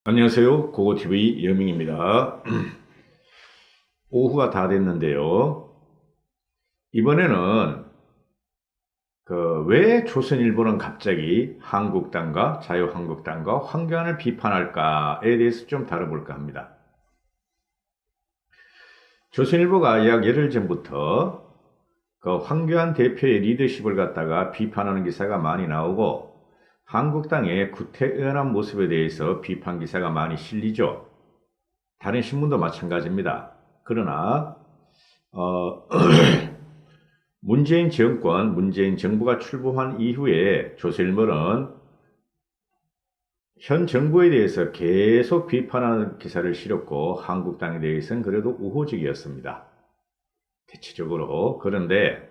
안녕하세요. 고고TV 여명입니다. 오후가 다 됐는데요. 이번에는 왜 조선일보는 갑자기 한국당과 자유한국당과 황교안을 비판할까에 대해서 좀 다뤄볼까 합니다. 조선일보가 약 열흘 전부터 황교안 대표의 리더십을 갖다가 비판하는 기사가 많이 나오고 한국당의 구태의연한 모습에 대해서 비판 기사가 많이 실리죠. 다른 신문도 마찬가지입니다. 그러나 문재인 정권, 문재인 정부가 출범한 이후에 조선일보는 현 정부에 대해서 계속 비판하는 기사를 실었고 한국당에 대해서는 그래도 우호적이었습니다. 대체적으로. 그런데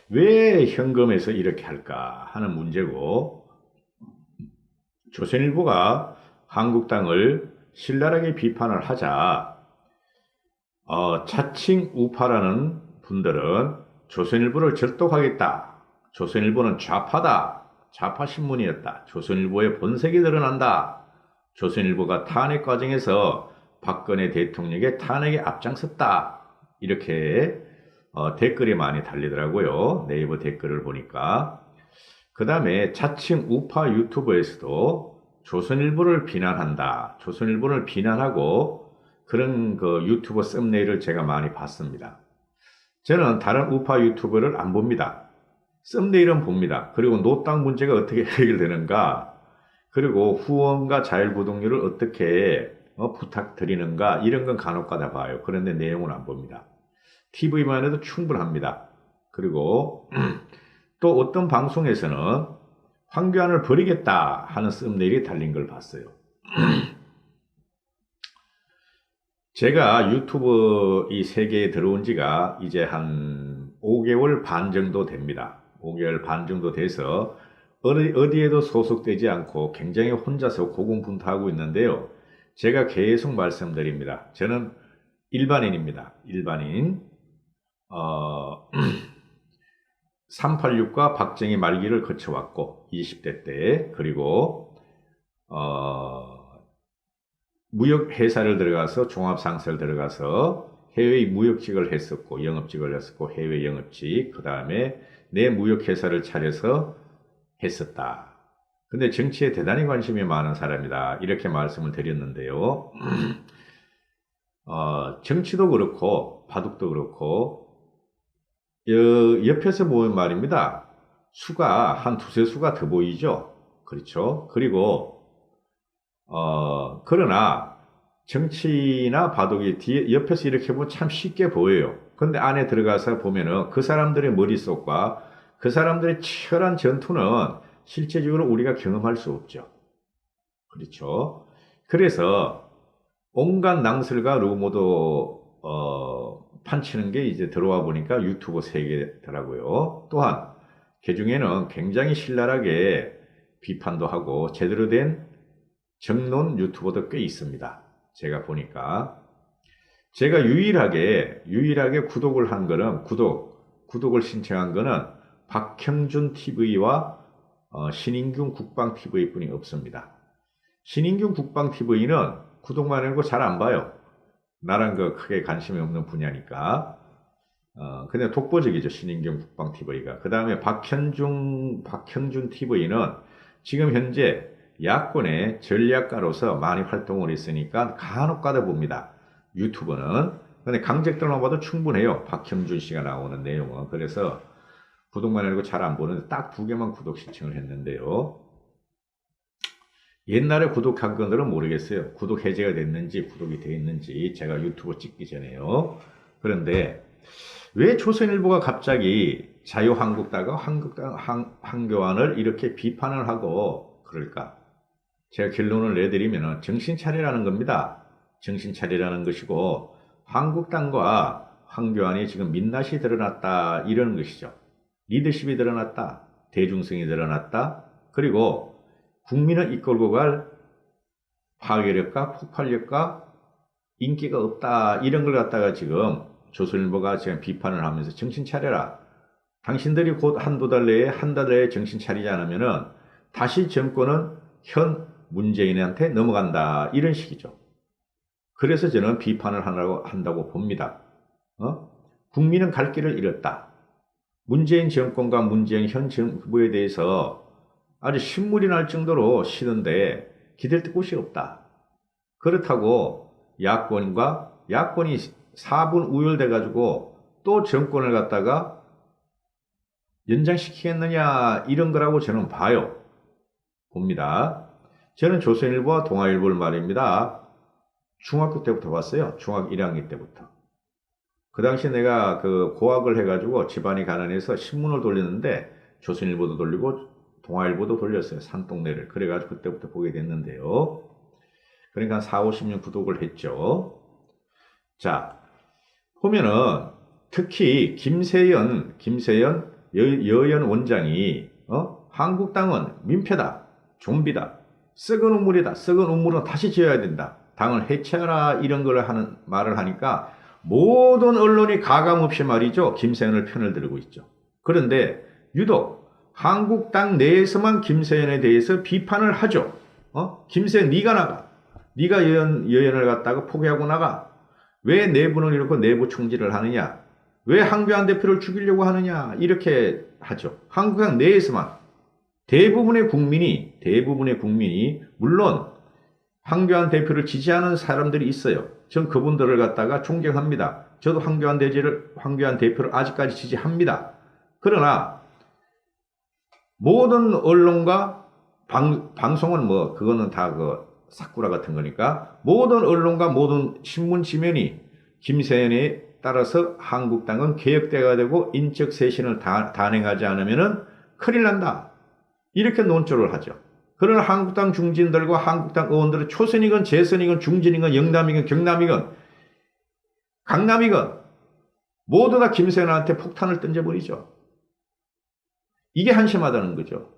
왜 현금에서 이렇게 할까 하는 문제고, 조선일보가 한국당을 신랄하게 비판을 하자 자칭 우파라는 분들은 조선일보를 절독하겠다, 조선일보는 좌파다, 좌파신문이었다, 조선일보의 본색이 드러난다, 조선일보가 탄핵 과정에서 박근혜 대통령의 탄핵에 앞장섰다, 이렇게 댓글이 많이 달리더라고요. 네이버 댓글을 보니까. 그 다음에 자칭 우파 유튜버에서도 조선일보를 비난한다, 조선일보를 비난하고 그런 유튜버 썸네일을 제가 많이 봤습니다. 저는 다른 우파 유튜버를 안 봅니다. 썸네일은 봅니다. 그리고 노땅 문제가 어떻게 해결되는가, 그리고 후원과 자율구독료를 어떻게 부탁드리는가, 이런 건 간혹가다 봐요. 그런데 내용은 안 봅니다. TV만 해도 충분합니다. 그리고 또 어떤 방송에서는 황교안을 버리겠다 하는 썸네일이 달린 걸 봤어요. 제가 유튜브 이 세계에 들어온 지가 이제 한 5개월 반 정도 됩니다. 5개월 반 정도 돼서 어디에도 소속되지 않고 굉장히 혼자서 고군분투하고 있는데요. 제가 계속 말씀드립니다. 저는 일반인입니다. 일반인. 386과 박정희 말기를 거쳐왔고 20대 때, 그리고 무역회사를 들어가서 종합상사를 들어가서 해외 무역직을 했었고, 영업직을 했었고, 해외 영업직, 그 다음에 내 무역회사를 차려서 했었다. 근데 정치에 대단히 관심이 많은 사람이다, 이렇게 말씀을 드렸는데요. 정치도 그렇고 바둑도 그렇고 옆에서 보면 말입니다. 수가 한 두세 수가 더 보이죠. 그렇죠. 그리고 그러나 정치나 바둑이 뒤에 옆에서 이렇게 보면 참 쉽게 보여요. 근데 안에 들어가서 보면은 그 사람들의 머릿속과 그 사람들의 치열한 전투는 실제적으로 우리가 경험할 수 없죠. 그렇죠. 그래서 온갖 낭설과 루머도 판치는 게 이제 들어와 보니까 유튜브 세계더라고요. 또한 그중에는 굉장히 신랄하게 비판도 하고 제대로 된 정론 유튜버도 꽤 있습니다. 제가 보니까. 제가 유일하게 구독을 한 거는, 구독을 신청한 거는 박형준 TV와 신인균 국방 TV 뿐이 없습니다. 신인균 국방 TV는 구독만 해놓고 잘 안 봐요. 나랑 크게 관심이 없는 분야니까. 근데 독보적이죠, 신인균 국방 TV가. 그 다음에 박형준 TV는 지금 현재 야권의 전략가로서 많이 활동을 했으니까 간혹 가다 봅니다. 유튜브는. 근데 강적들만 봐도 충분해요, 박형준 씨가 나오는 내용은. 그래서 구독만 해놓고 잘 안 보는데 딱 2개만 구독 신청을 했는데요. 옛날에 구독한 건들은 모르겠어요. 구독 해제가 됐는지 구독이 되어 있는지, 제가 유튜브 찍기 전에요. 그런데 왜 조선일보가 갑자기 자유한국당과 황교안을 이렇게 비판을 하고 그럴까? 제가 결론을 내드리면 정신 차리라는 겁니다. 정신 차리라는 것이고, 한국당과 황교안이 지금 민낯이 드러났다, 이러는 것이죠. 리더십이 드러났다, 대중성이 드러났다, 그리고 국민을 이끌고 갈 파괴력과 폭발력과 인기가 없다, 이런 걸 갖다가 지금 조선일보가 지금 비판을 하면서 정신 차려라. 당신들이 곧 한두 달 내에 정신 차리지 않으면은 다시 정권은 현 문재인한테 넘어간다. 이런 식이죠. 그래서 저는 비판을 한다고 봅니다. 국민은 갈 길을 잃었다. 문재인 정권과 문재인 현 정부에 대해서 아주 신물이 날 정도로 싫은데 기댈 곳이 없다. 그렇다고 야권이 4분 우열돼가지고 또 정권을 갖다가 연장시키겠느냐 이런 거라고 저는 봅니다. 저는 조선일보와 동아일보를 말입니다. 중학교 때부터 봤어요. 중학교 1학년 때부터. 그 당시 내가 그 고학을 해가지고 집안이 가난해서 신문을 돌렸는데 조선일보도 돌리고 동아일보도 돌렸어요. 산동네를. 그래가지고 그때부터 보게 됐는데요. 그러니까 한 4, 50년 구독을 했죠. 자, 보면은 특히 김세연 여연 원장이 한국당은 민폐다, 좀비다, 썩은 우물이다, 썩은 우물은 다시 지어야 된다, 당을 해체하라 이런 걸 하는 말을 하니까 모든 언론이 가감없이 말이죠. 김세연을 편을 들고 있죠. 그런데 유독 한국당 내에서만 김세연에 대해서 비판을 하죠. 김세연 네가 나가. 네가 여연을 갖다가 포기하고 나가. 왜 내부는 이렇게 내부 총질을 하느냐. 왜 황교안 대표를 죽이려고 하느냐. 이렇게 하죠. 한국당 내에서만. 대부분의 국민이 물론 황교안 대표를 지지하는 사람들이 있어요. 전 그분들을 갖다가 존경합니다. 저도 황교안 대표를 아직까지 지지합니다. 그러나 모든 언론과 방송은 뭐 그거는 다 그 사쿠라 같은 거니까 모든 언론과 모든 신문 지면이 김세연에 따라서 한국당은 개혁대가 되고 인적 쇄신을 단행하지 않으면은 큰일 난다. 이렇게 논조를 하죠. 그러나 한국당 중진들과 한국당 의원들은 초선이건 재선이건 중진이건 영남이건 경남이건 강남이건 모두 다 김세연한테 폭탄을 던져버리죠. 이게 한심하다는 거죠.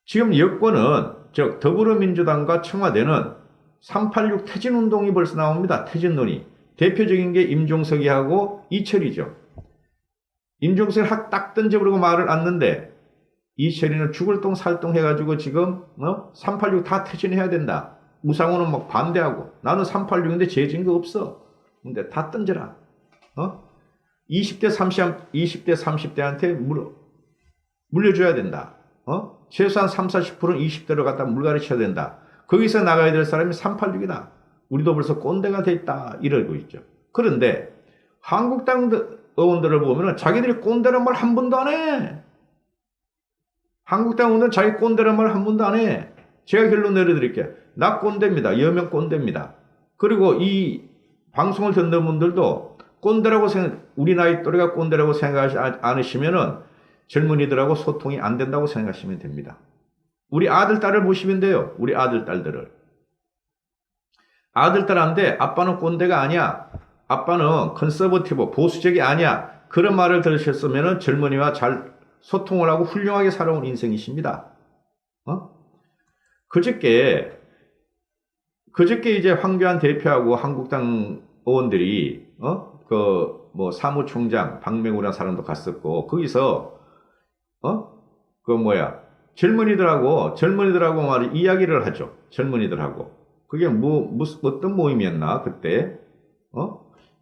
지금 여권은 즉 더불어민주당과 청와대는 386 퇴진운동이 벌써 나옵니다. 퇴진론이. 대표적인 게 임종석이 하고 이철이죠. 임종석이 딱 던져버리고 말을 않는데 이철이는 죽을 똥 살똥 해가지고 지금 386 다 퇴진해야 된다. 우상호는 막 반대하고 나는 386인데 죄 진 거 없어. 근데 다 던져라. 20대 30대한테 물려줘야 된다. 최소한 30-40%는 20대로 갖다 물갈이쳐야 된다. 거기서 나가야 될 사람이 386이다. 우리도 벌써 꼰대가 됐다. 이러고 있죠. 그런데 한국당 의원들을 보면 자기들이 꼰대란 말 한 번도 안 해. 한국당 의원들은 자기 꼰대란 말 한 번도 안 해. 제가 결론 내려드릴게요. 나 꼰대입니다. 여명 꼰대입니다. 그리고 이 방송을 듣는 분들도 꼰대라고 우리 나이 또래가 꼰대라고 생각하지 않으시면은 젊은이들하고 소통이 안 된다고 생각하시면 됩니다. 우리 아들, 딸을 보시면 돼요. 우리 아들, 딸들을. 아들, 딸한테 아빠는 꼰대가 아니야. 아빠는 컨서버티브, 보수적이 아니야. 그런 말을 들으셨으면 젊은이와 잘 소통을 하고 훌륭하게 살아온 인생이십니다. 그저께 이제 황교안 대표하고 한국당 의원들이, 사무총장 박맹우라는 사람도 갔었고, 거기서, 젊은이들하고 말이 이야기를 하죠. 젊은이들하고. 그게 어떤 모임이었나, 그때?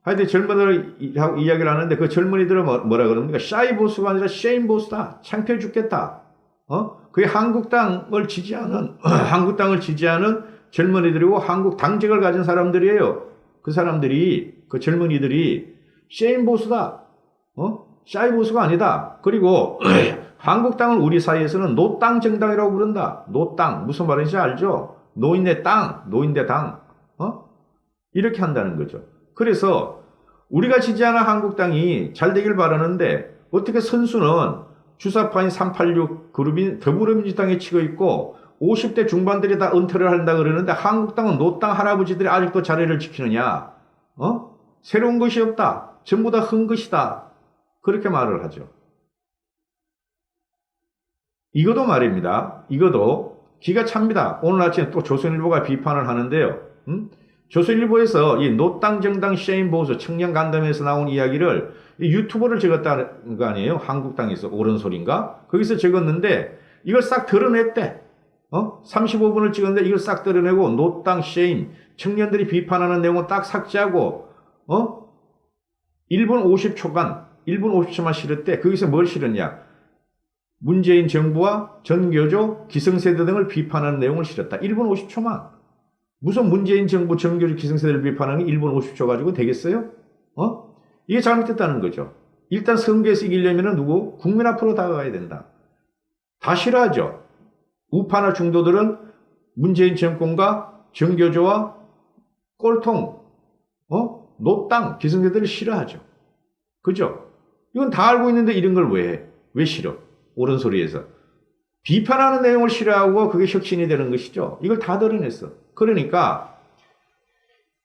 하여튼 젊은이들하고 이야기를 하는데 그 젊은이들은 뭐라 그럽니까? 샤이 보수가 아니라 쉐임 보수다. 창피해 죽겠다. 그게 한국당을 지지하는 젊은이들이고 한국 당직을 가진 사람들이에요. 그 젊은이들이 쉐임 보수다. 샤이 보수가 아니다. 그리고 한국당은 우리 사이에서는 노땅 정당이라고 부른다. 노땅. 무슨 말인지 알죠? 노인네 땅, 노인네 당. 이렇게 한다는 거죠. 그래서 우리가 지지하는 한국당이 잘 되길 바라는데 어떻게 선수는 주사파인 386 그룹이 더불어민주당에 치고 있고 50대 중반들이 다 은퇴를 한다 그러는데 한국당은 노땅 할아버지들이 아직도 자리를 지키느냐? 새로운 것이 없다. 전부 다 큰 것이다. 그렇게 말을 하죠. 이것도 말입니다. 이것도 기가 찹니다. 오늘 아침에 또 조선일보가 비판을 하는데요. 조선일보에서 이 노땅 정당 쉐임 보수 청년 간담회에서 나온 이야기를 유튜버를 적었다는 거 아니에요? 한국당에서 옳은 소리인가? 거기서 적었는데 이걸 싹 드러냈대. 35분을 찍었는데 이걸 싹 드러내고 노땅 쉐임 청년들이 비판하는 내용은 딱 삭제하고 1분 50초간 1분 50초만 실었대. 거기서 뭘 실었냐? 문재인 정부와 전교조, 기성세대 등을 비판하는 내용을 실었다. 1분 50초만. 무슨 문재인 정부, 전교조, 기성세대를 비판하는 게 1분 50초 가지고 되겠어요? 이게 잘못됐다는 거죠. 일단 선거에서 이기려면 누구? 국민 앞으로 다가가야 된다. 다 싫어하죠. 우파나 중도들은 문재인 정권과 정교조와 꼴통, 노땅, 기성세대를 싫어하죠. 그죠? 이건 다 알고 있는데 이런 걸 왜 해? 왜 싫어? 옳은 소리에서. 비판하는 내용을 싫어하고 그게 혁신이 되는 것이죠. 이걸 다 드러냈어. 그러니까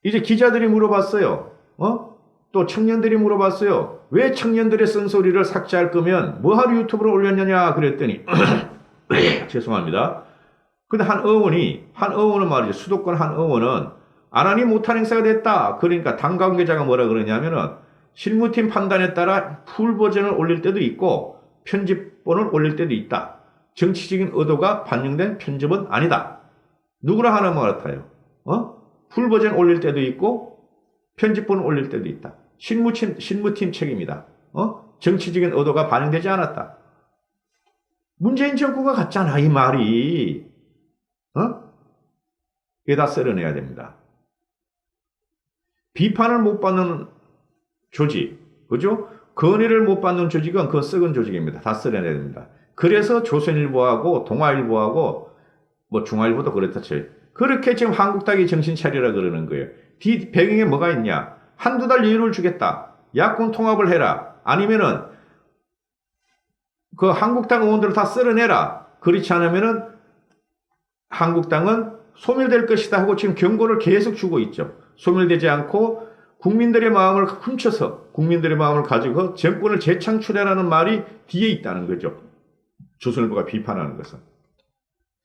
이제 기자들이 물어봤어요. 또 청년들이 물어봤어요. 왜 청년들의 쓴소리를 삭제할 거면 뭐하러 유튜브로 올렸느냐 그랬더니 죄송합니다. 근데 한 의원은 말이죠. 수도권 한 의원은 안 하니 못한 행사가 됐다. 그러니까 당 관계자가 뭐라 그러냐면은 실무팀 판단에 따라 풀 버전을 올릴 때도 있고 편집본을 올릴 때도 있다. 정치적인 의도가 반영된 편집은 아니다. 누구나 하는 것 같아요. 풀 버전 올릴 때도 있고 편집본을 올릴 때도 있다. 실무팀 책임이다. 정치적인 의도가 반영되지 않았다. 문재인 정부가 갔잖아, 이 말이. 이게 다 쓸어내야 됩니다. 비판을 못 받는 조직, 그죠? 건의를 못 받는 조직은 그 썩은 조직입니다. 다 쓸어내야 됩니다. 그래서 조선일보하고 동아일보하고 뭐 중앙일보도 그렇다 쳐요. 그렇게 지금 한국당이 정신 차리라 그러는 거예요. 뒤 배경에 뭐가 있냐? 한두 달 여유를 주겠다. 야권 통합을 해라. 아니면은 그 한국당 의원들을 다 쓸어내라. 그렇지 않으면은 한국당은 소멸될 것이다 하고 지금 경고를 계속 주고 있죠. 소멸되지 않고 국민들의 마음을 훔쳐서 국민들의 마음을 가지고 정권을 재창출해라는 말이 뒤에 있다는 거죠. 조선일보가 비판하는 것은.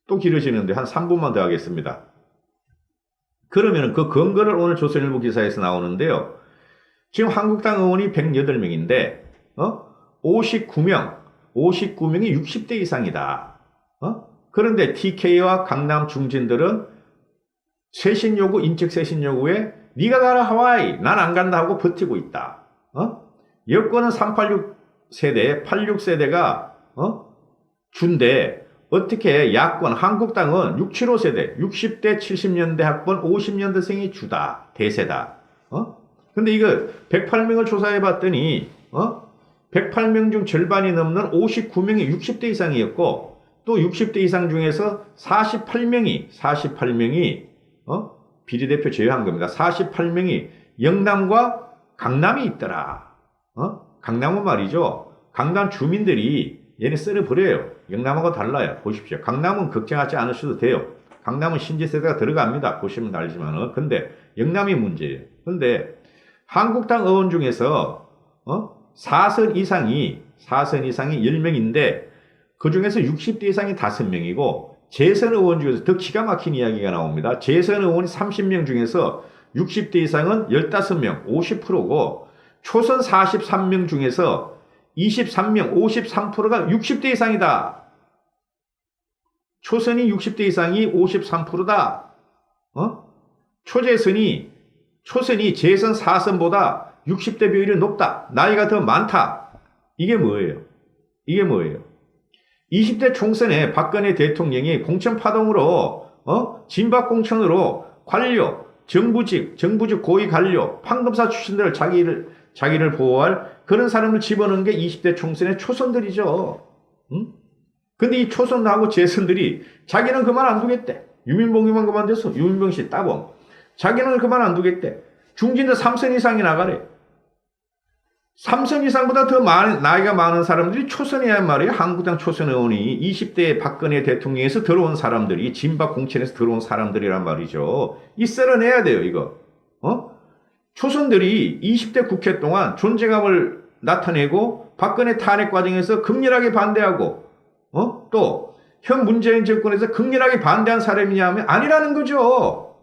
또 길어지는데 한 3분만 더 하겠습니다. 그러면 그 근거를 오늘 조선일보 기사에서 나오는데요. 지금 한국당 의원이 108명인데 59명이 60대 이상이다. 그런데 TK와 강남 중진들은 쇄신 요구, 인적 쇄신 요구에 네가 가라 하와이, 난 안 간다 하고 버티고 있다. 여권은 386 세대, 86세대가 준대. 어떻게 야권, 한국당은 675 세대, 60대 70년대 학번 50년대생이 주다. 대세다. 근데 이거 108명을 조사해 봤더니 108명 중 절반이 넘는 59명이 60대 이상이었고 또 60대 이상 중에서 48명이 비례대표 제외한 겁니다. 48명이 영남과 강남이 있더라. 강남은 말이죠. 강남 주민들이 얘네 쓸어버려요. 영남하고 달라요. 보십시오. 강남은 걱정하지 않으셔도 돼요. 강남은 신지세대가 들어갑니다. 보시면 알지만은. 근데 영남이 문제예요. 근데 한국당 의원 중에서 4선 이상이 10명인데 그 중에서 60대 이상이 5명이고 재선 의원 중에서 더 기가 막힌 이야기가 나옵니다. 재선 의원이 30명 중에서 60대 이상은 15명, 50%고 초선 43명 중에서 23명, 53%가 60대 이상이다. 초선이 60대 이상이 53%다. 초선이 재선 4선보다 60대 비율이 높다. 나이가 더 많다. 이게 뭐예요? 20대 총선에 박근혜 대통령이 공천파동으로 진박공천으로 관료, 정부직 고위 관료, 판검사 출신들 자기를 보호할 그런 사람을 집어넣은 게 20대 총선의 초선들이죠. 근데 이 초선하고 재선들이 자기는 그만 안 두겠대. 유민봉이만 그만뒀어. 유민봉 씨 따봉. 자기는 그만 안 두겠대. 중진도 3선 이상이 나가래. 3선 이상보다 더 나이가 많은 사람들이 초선이란 말이에요. 한국당 초선 의원이 20대 박근혜 대통령에서 들어온 사람들이 진박 공천에서 들어온 사람들이란 말이죠. 이 쓸어내야 돼요, 이거. 초선들이 20대 국회 동안 존재감을 나타내고 박근혜 탄핵 과정에서 극렬하게 반대하고 또 현 문재인 정권에서 극렬하게 반대한 사람이냐 하면 아니라는 거죠.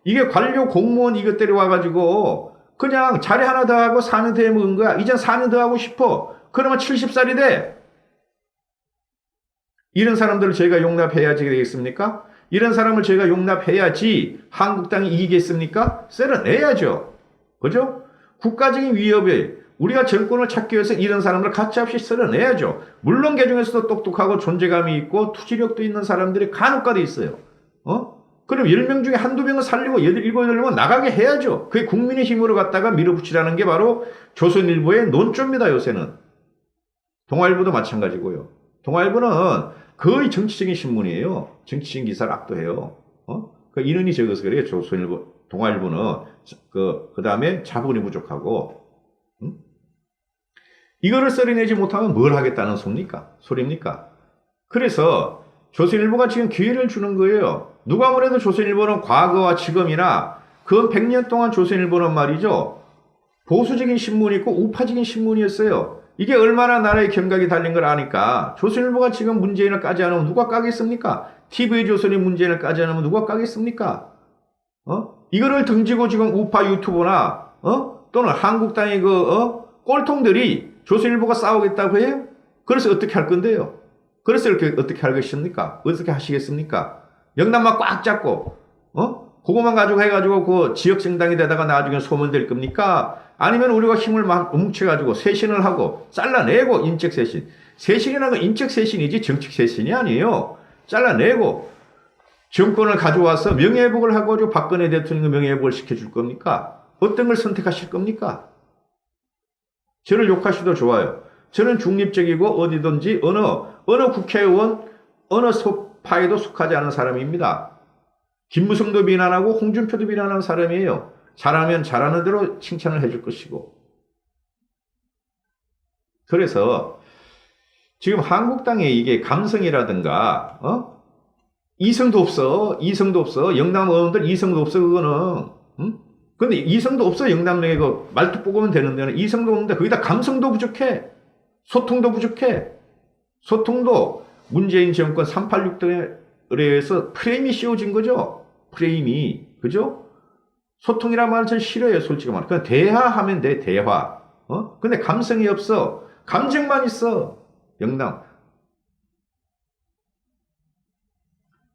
이게 관료 공무원 이것들이 와가지고 그냥 자리 하나 더 하고 4년 더 해먹은 거야. 이젠 4년 더 하고 싶어. 그러면 70살이 돼. 이런 사람들을 저희가 용납해야지 되겠습니까? 이런 사람을 저희가 용납해야지 한국당이 이기겠습니까? 쓸어내야죠. 그죠? 국가적인 위협에 우리가 정권을 찾기 위해서 이런 사람들을 가차없이 쓸어내야죠. 물론 개중에서도 똑똑하고 존재감이 있고 투지력도 있는 사람들이 간혹가다 있어요. 그럼 10명 중에 한두 명은 살리고 7, 8명은 나가게 해야죠. 그게 국민의 힘으로 갖다가 밀어붙이라는 게 바로 조선일보의 논조입니다. 요새는. 동아일보도 마찬가지고요. 동아일보는 거의 정치적인 신문이에요. 정치적인 기사를 압도해요. 그 인원이 적어서 그래요. 조선일보, 동아일보는. 그 다음에 자본이 부족하고. 이거를 썰어내지 못하면 뭘 하겠다는 소리입니까? 그래서 조선일보가 지금 기회를 주는 거예요. 누가 뭐래도 조선일보는 과거와 지금이나 그 100년 동안 조선일보는 말이죠. 보수적인 신문이 있고 우파적인 신문이었어요. 이게 얼마나 나라의 경각이 달린 걸 아니까 조선일보가 지금 문재인을 까지 않으면 누가 까겠습니까? TV조선이 문재인을 까지 않으면 누가 까겠습니까? 이거를 등지고 지금 우파 유튜버나 또는 한국당의 꼴통들이 조선일보가 싸우겠다고 해요? 그래서 어떻게 할 건데요? 그래서 이렇게 어떻게 할 것입니까? 어떻게 하시겠습니까? 영남만 꽉 잡고 그거만 가지고 해가지고 그 지역정당이 되다가 나중에 소문될 겁니까? 아니면 우리가 힘을 막 뭉쳐가지고 쇄신을 하고 잘라내고 인적쇄신. 쇄신이라는 건 인적쇄신이지 정책쇄신이 아니에요. 잘라내고 정권을 가져와서 명예회복을 하고 박근혜 대통령의 명예회복을 시켜줄 겁니까? 어떤 걸 선택하실 겁니까? 저를 욕하셔도 좋아요. 저는 중립적이고 어디든지 어느 국회의원, 어느 파에도 속하지 않은 사람입니다. 김무성도 비난하고 홍준표도 비난하는 사람이에요. 잘하면 잘하는 대로 칭찬을 해줄 것이고. 그래서 지금 한국당의 이게 감성이라든가 이성도 없어. 영남 의원들 이성도 없어. 그거는. 근데 이성도 없어. 영남에 그 말투 뽑으면 되는 데는 이성도 없는데 거기다 감성도 부족해. 소통도 부족해. 소통도 문재인 정권 386등에 의해서 프레임이 씌워진 거죠. 프레임이. 그죠? 소통이란 말은 전 싫어요. 솔직히 말해. 그냥 대화하면 돼. 대화. 근데 감성이 없어. 감정만 있어. 영남.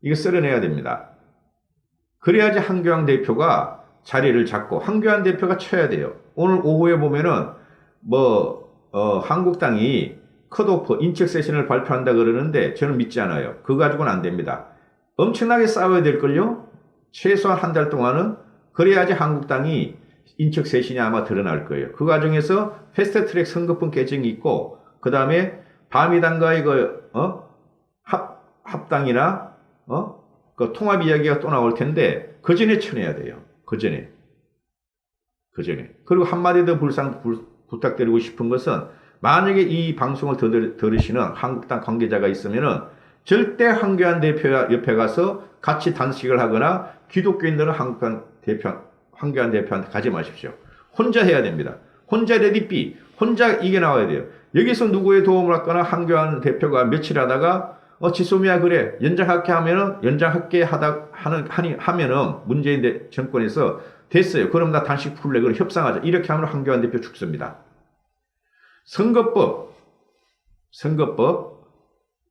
이거 쓸어내야 됩니다. 그래야지 한교안 대표가 자리를 잡고 한교안 대표가 쳐야 돼요. 오늘 오후에 보면은 한국당이 컷오프 인적 쇄신을 발표한다 그러는데 저는 믿지 않아요. 그거 가지고는 안 됩니다. 엄청나게 싸워야 될걸요? 최소한 한 달 동안은. 그래야지 한국당이 인적 쇄신이 아마 드러날 거예요. 그 과정에서 패스트트랙 선거법 개정이 있고 그 다음에 바미당과의 합당이나 그 통합 이야기가 또 나올 텐데 그 전에 쳐내야 돼요. 그 전에. 그리고 한마디 더 부탁드리고 싶은 것은 만약에 이 방송을 들으시는 한국당 관계자가 있으면은 절대 한교안 대표 옆에 가서 같이 단식을 하거나 기독교인들은 한교안 대표한테 가지 마십시오. 혼자 해야 됩니다. 혼자 레디비, 혼자 이게 나와야 돼요. 여기서 누구의 도움을 받거나 한교안 대표가 며칠 하다가 지소미아 그래 연장할게 하면은 문재인 정권에서 됐어요. 그럼 나 단식 풀래. 그럼 협상하자. 이렇게 하면 한교안 대표 죽습니다. 선거법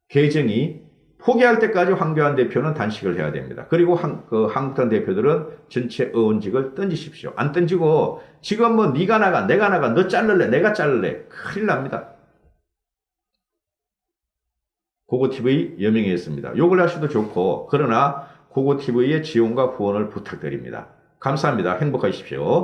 개정이 포기할 때까지 한교안 대표는 단식을 해야 됩니다. 그리고 한국당 대표들은 전체 의원직을 던지십시오. 안 던지고 지금 네가 나가 내가 나가 너 자를래 내가 자를래 큰일 납니다. 고고TV 여명이었습니다. 욕을 하셔도 좋고 그러나 고고TV의 지원과 후원을 부탁드립니다. 감사합니다. 행복하십시오.